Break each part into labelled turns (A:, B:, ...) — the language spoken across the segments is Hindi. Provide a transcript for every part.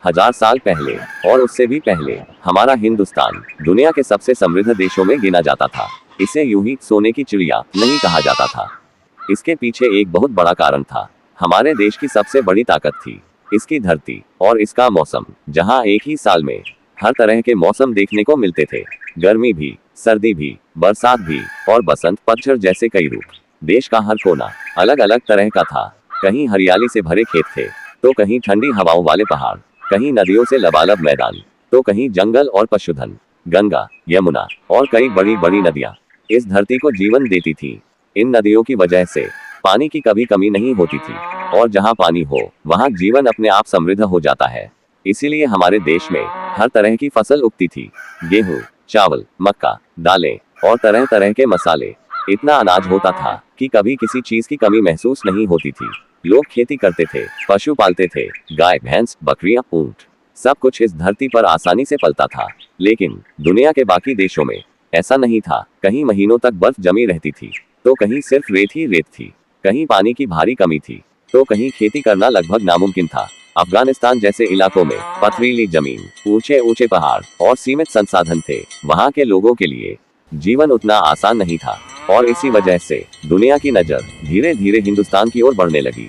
A: 1000 साल पहले और उससे भी पहले हमारा हिंदुस्तान दुनिया के सबसे समृद्ध देशों में गिना जाता था। इसे यूं ही सोने की चिड़िया नहीं कहा जाता था। इसके पीछे एक बहुत बड़ा कारण था। हमारे देश की सबसे बड़ी ताकत थी इसकी धरती और इसका मौसम, जहां एक ही साल में हर तरह के मौसम देखने को मिलते थे। गर्मी भी, सर्दी भी, बरसात भी और बसंत पतझड़ जैसे कई रूप। देश का हर कोना अलग अलग तरह का था। कहीं हरियाली से भरे खेत थे, तो कहीं ठंडी हवाओं वाले पहाड़, कहीं नदियों से लबालब मैदान, तो कहीं जंगल और पशुधन। गंगा, यमुना और कई बड़ी बड़ी नदियां इस धरती को जीवन देती थी। इन नदियों की वजह से पानी की कभी कमी नहीं होती थी, और जहां पानी हो वहां जीवन अपने आप समृद्ध हो जाता है। इसीलिए हमारे देश में हर तरह की फसल उगती थी। गेहूं, चावल, मक्का, दालें और तरह तरह के मसाले। इतना अनाज होता था कि कभी किसी चीज की कमी महसूस नहीं होती थी। लोग खेती करते थे, पशु पालते थे, गाय, भैंस, बकरियां, ऊंट, सब कुछ इस धरती पर आसानी से पलता था। लेकिन दुनिया के बाकी देशों में ऐसा नहीं था। कहीं महीनों तक बर्फ जमी रहती थी, तो कहीं सिर्फ रेत ही रेत थी। कहीं पानी की भारी कमी थी, तो कहीं खेती करना लगभग नामुमकिन था। अफगानिस्तान जैसे इलाकों में पथरीली जमीन, ऊंचे ऊंचे पहाड़ और सीमित संसाधन थे। वहां के लोगों के लिए जीवन उतना आसान नहीं था, और इसी वजह से दुनिया की नजर धीरे धीरे हिंदुस्तान की ओर बढ़ने लगी।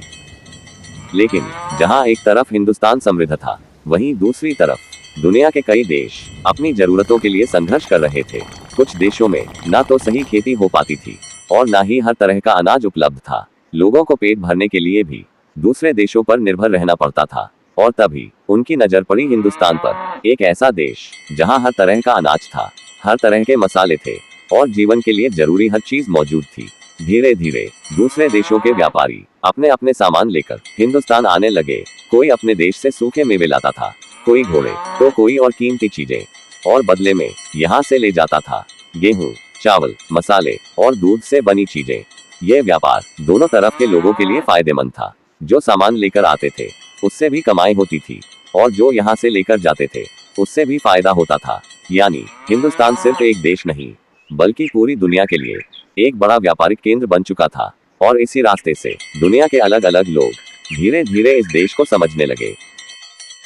A: लेकिन जहां एक तरफ हिंदुस्तान समृद्ध था, वहीं दूसरी तरफ दुनिया के कई देश अपनी जरूरतों के लिए संघर्ष कर रहे थे। कुछ देशों में ना तो सही खेती हो पाती थी, और ना ही हर तरह का अनाज उपलब्ध था। लोगों को पेट भरने के लिए भी दूसरे देशों पर निर्भर रहना पड़ता था। और तभी उनकी नजर पड़ी हिंदुस्तान पर, एक ऐसा देश जहां हर तरह का अनाज था, हर तरह के मसाले थे, और जीवन के लिए जरूरी हर चीज मौजूद थी। धीरे धीरे दूसरे देशों के व्यापारी अपने अपने सामान लेकर हिंदुस्तान आने लगे। कोई अपने देश से सूखे मेवे लाता था, कोई घोड़े, तो कोई और कीमती चीजें, और बदले में यहाँ से ले जाता था गेहूं, चावल, मसाले और दूध से बनी चीजें। यह व्यापार दोनों तरफ के लोगों के लिए फायदेमंद था। जो सामान लेकर आते थे उससे भी कमाई होती थी, और जो यहाँ से लेकर जाते थे उससे भी फायदा होता था। यानी हिंदुस्तान सिर्फ एक देश नहीं, बल्कि पूरी दुनिया के लिए एक बड़ा व्यापारिक केंद्र बन चुका था। और इसी रास्ते से दुनिया के अलग अलग लोग धीरे धीरे इस देश को समझने लगे।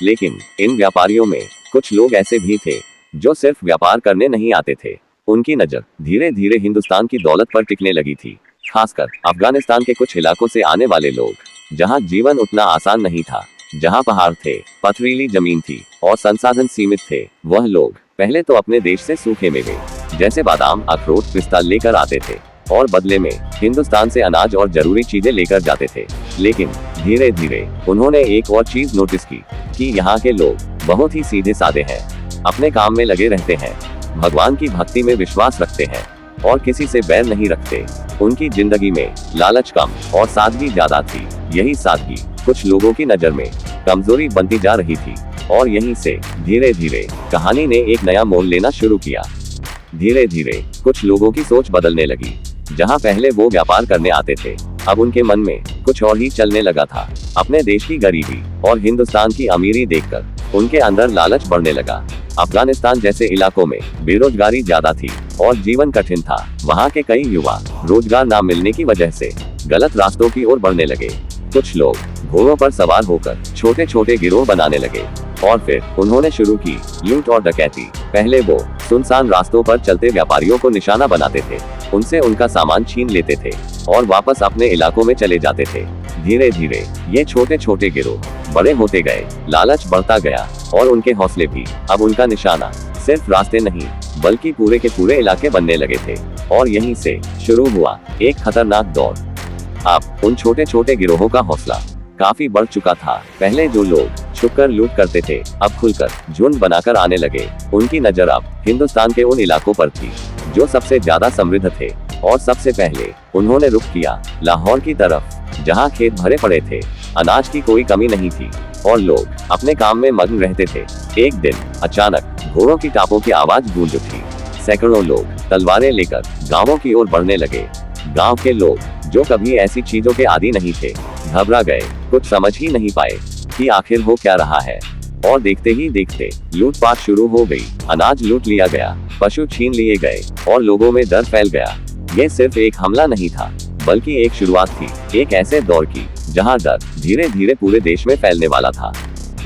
A: लेकिन इन व्यापारियों में कुछ लोग ऐसे भी थे जो सिर्फ व्यापार करने नहीं आते थे। उनकी नजर धीरे धीरे हिंदुस्तान की दौलत पर टिकने लगी थी। खासकर अफगानिस्तान के कुछ इलाकों से आने वाले लोग, जहां जीवन उतना आसान नहीं था, जहां पहाड़ थे, पथरीली जमीन थी और संसाधन सीमित थे। वह लोग पहले तो अपने देश से सूखे मेवे जैसे बादाम, अखरोट, पिस्ता लेकर आते थे, और बदले में हिंदुस्तान से अनाज और जरूरी चीजें लेकर जाते थे। लेकिन धीरे धीरे उन्होंने एक और चीज नोटिस की कि यहाँ के लोग बहुत ही सीधे साधे हैं, अपने काम में लगे रहते हैं, भगवान की भक्ति में विश्वास रखते हैं, और किसी से बैर नहीं रखते। उनकी जिंदगी में लालच कम और सादगी ज्यादा थी। यही सादगी कुछ लोगों की नजर में कमजोरी बनती जा रही थी, और यहीं से धीरे धीरे कहानी ने एक नया मोड़ लेना शुरू किया। धीरे धीरे कुछ लोगों की सोच बदलने लगी। जहां पहले वो व्यापार करने आते थे, अब उनके मन में कुछ और ही चलने लगा था। अपने देश की गरीबी और हिंदुस्तान की अमीरी देखकर उनके अंदर लालच बढ़ने लगा। अफगानिस्तान जैसे इलाकों में बेरोजगारी ज्यादा थी और जीवन कठिन था। वहां के कई युवा रोजगार न मिलने की वजह से गलत रास्तों की ओर बढ़ने लगे। कुछ लोग घोड़ों पर सवार होकर छोटे छोटे गिरोह बनाने लगे, और फिर उन्होंने शुरू की लूट और डकैती। पहले वो सुनसान रास्तों पर चलते व्यापारियों को निशाना बनाते थे, उनसे उनका सामान छीन लेते थे और वापस अपने इलाकों में चले जाते थे। धीरे धीरे ये छोटे छोटे गिरोह बड़े होते गए, लालच बढ़ता गया, और उनके हौसले भी अब उनका निशाना सिर्फ रास्ते नहीं, बल्कि पूरे के पूरे इलाके बनने लगे थे। और यहीं से शुरू हुआ एक खतरनाक दौर। अब उन छोटे छोटे गिरोहों का हौसला काफी बढ़ चुका था। पहले जो लोग छुपकर लूट करते थे, अब खुलकर झुंड बनाकर आने लगे। उनकी नजर अब हिंदुस्तान के उन इलाकों पर थी जो सबसे ज्यादा समृद्ध थे, और सबसे पहले उन्होंने रुख किया लाहौर की तरफ, जहां खेत भरे पड़े थे, अनाज की कोई कमी नहीं थी, और लोग अपने काम में मग्न रहते थे। एक दिन अचानक घोड़ों की टापों की आवाज गूंज उठी। सैकड़ों लोग तलवारें लेकर गांवों की ओर बढ़ने लगे। गांव के लोग, जो कभी ऐसी चीजों के आदी नहीं थे, घबरा गए। कुछ समझ ही नहीं पाए कि आखिर हो क्या रहा है, और देखते ही देखते लूटपाट शुरू हो गई। अनाज लूट लिया गया, पशु छीन लिए गए, और लोगों में डर फैल गया। ये सिर्फ एक हमला नहीं था, बल्कि एक शुरुआत थी, एक ऐसे दौर की जहां डर धीरे धीरे पूरे देश में फैलने वाला था।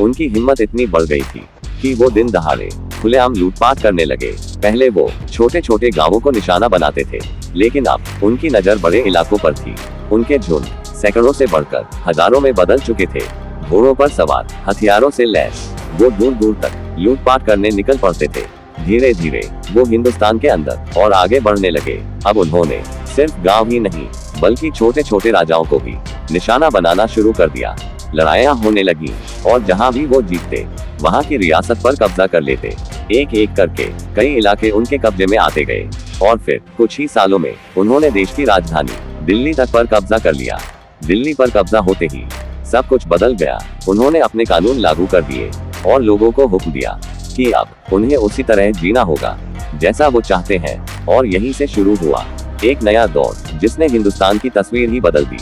A: उनकी हिम्मत इतनी बढ़ गई थी कि वो दिन दहाड़े खुलेआम लूटपाट करने लगे। पहले वो छोटे छोटे गांवों को निशाना बनाते थे, लेकिन अब उनकी नजर बड़े इलाकों पर थी। उनके झुंड सैकड़ों से बढ़कर हजारों में बदल चुके थे। घोड़ों पर सवार, हथियारों से लैस, वो दूर दूर तक लूटपाट करने निकल पड़ते थे। धीरे धीरे वो हिंदुस्तान के अंदर और आगे बढ़ने लगे। अब उन्होंने सिर्फ गांव ही नहीं, बल्कि छोटे छोटे राजाओं को भी निशाना बनाना शुरू कर दिया। लड़ाइयां होने लगी और जहां भी वो जीतते, वहां की रियासत पर कब्जा कर लेते। एक एक करके कई इलाके उनके कब्जे में आते गए और फिर कुछ ही सालों में उन्होंने देश की राजधानी दिल्ली तक पर कब्जा कर लिया। दिल्ली पर कब्जा होते ही सब कुछ बदल गया। उन्होंने अपने कानून लागू कर दिए और लोगों को हुक्म दिया कि अब उन्हें उसी तरह जीना होगा जैसा वो चाहते हैं। और यहीं से शुरू हुआ एक नया दौर, जिसने हिंदुस्तान की तस्वीर ही बदल दी।